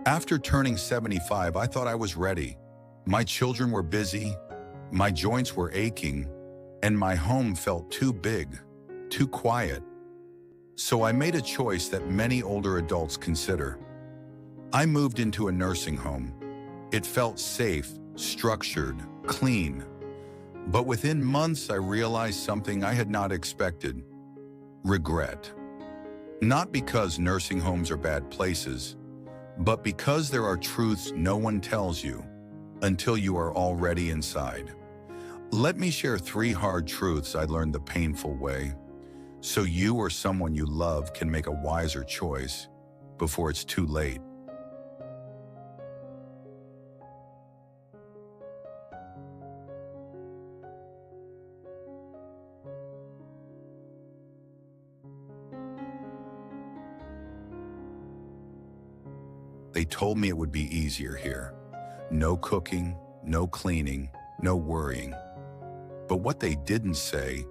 After turning 75, I thought I was ready. My children were busy, my joints were aching, and my home felt too big, too quiet. So I made a choice that many older adults consider. I moved into a nursing home. It felt safe, structured, clean. But within months, I realized something I had not expected: regret. Not because nursing homes are bad places, but because there are truths no one tells you until you are already inside. Let me share 3 hard truths I learned the painful way, so you or someone you love can make a wiser choice before it's too late. They told me it would be easier here. No cooking, no cleaning, no worrying. But what they didn't say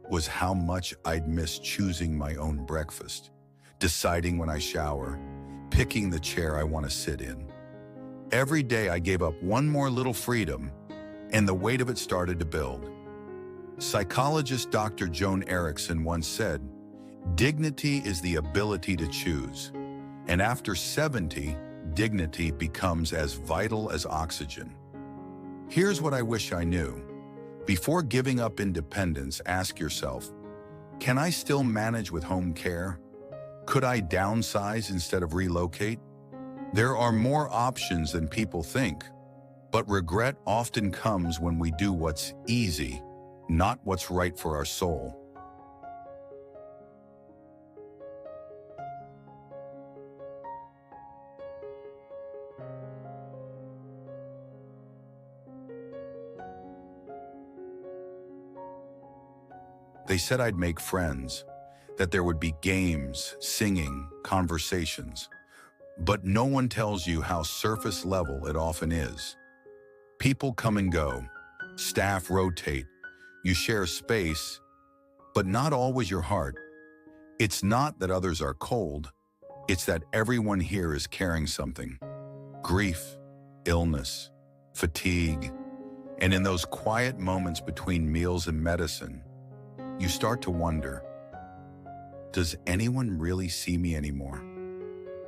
was how much I'd miss choosing my own breakfast, deciding when I shower, picking the chair I want to sit in. Every day I gave up one more little freedom, and the weight of it started to build. Psychologist Dr. Joan Erickson once said, "Dignity is the ability to choose." And after 70, dignity becomes as vital as oxygen. Here's what I wish I knew. Before giving up independence, ask yourself, can I still manage with home care? Could I downsize instead of relocate? There are more options than people think, but regret often comes when we do what's easy, not what's right for our soul. They said I'd make friends, that there would be games, singing, conversations. But no one tells you how surface level it often is. People come and go, staff rotate, you share space, but not always your heart. It's not that others are cold, it's that everyone here is carrying something: grief, illness, fatigue. And in those quiet moments between meals and medicine, you start to wonder, does anyone really see me anymore?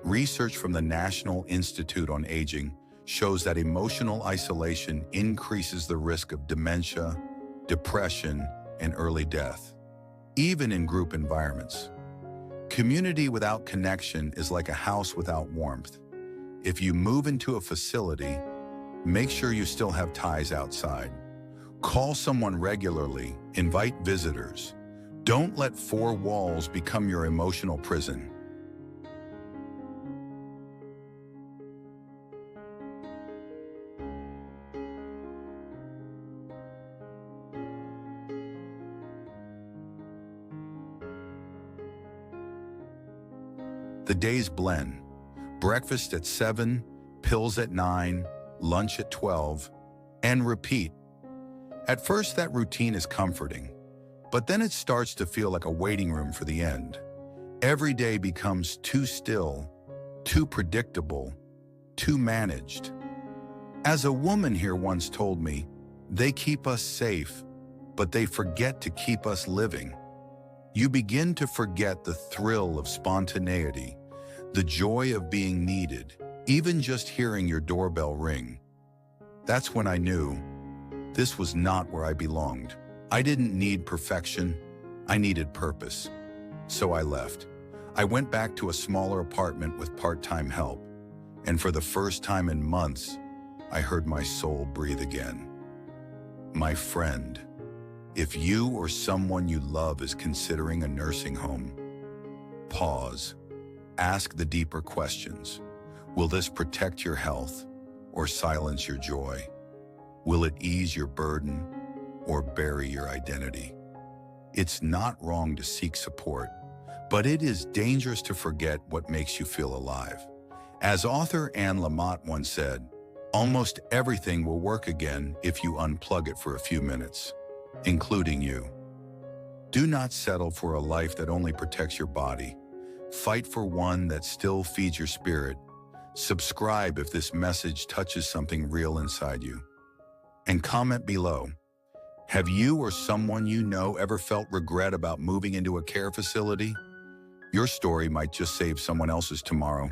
Research from the National Institute on Aging shows that emotional isolation increases the risk of dementia, depression, and early death, even in group environments. Community without connection is like a house without warmth. If you move into a facility, make sure you still have ties outside. Call someone regularly, invite visitors. Don't let 4 walls become your emotional prison. The days blend. Breakfast at 7, pills at 9, lunch at 12, and repeat. At first, that routine is comforting, but then it starts to feel like a waiting room for the end. Every day becomes too still, too predictable, too managed. As a woman here once told me, they keep us safe, but they forget to keep us living. You begin to forget the thrill of spontaneity, the joy of being needed, even just hearing your doorbell ring. That's when I knew this was not where I belonged. I didn't need perfection, I needed purpose. So I left. I went back to a smaller apartment with part-time help, and for the first time in months, I heard my soul breathe again. My friend, if you or someone you love is considering a nursing home, pause. Ask the deeper questions. Will this protect your health or silence your joy? Will it ease your burden or bury your identity? It's not wrong to seek support, but it is dangerous to forget what makes you feel alive. As author Anne Lamott once said, almost everything will work again if you unplug it for a few minutes, including you. Do not settle for a life that only protects your body. Fight for one that still feeds your spirit, Subscribe if this message touches something real inside you. And comment below. Have you or someone you know ever felt regret about moving into a care facility? Your story might just save someone else's tomorrow.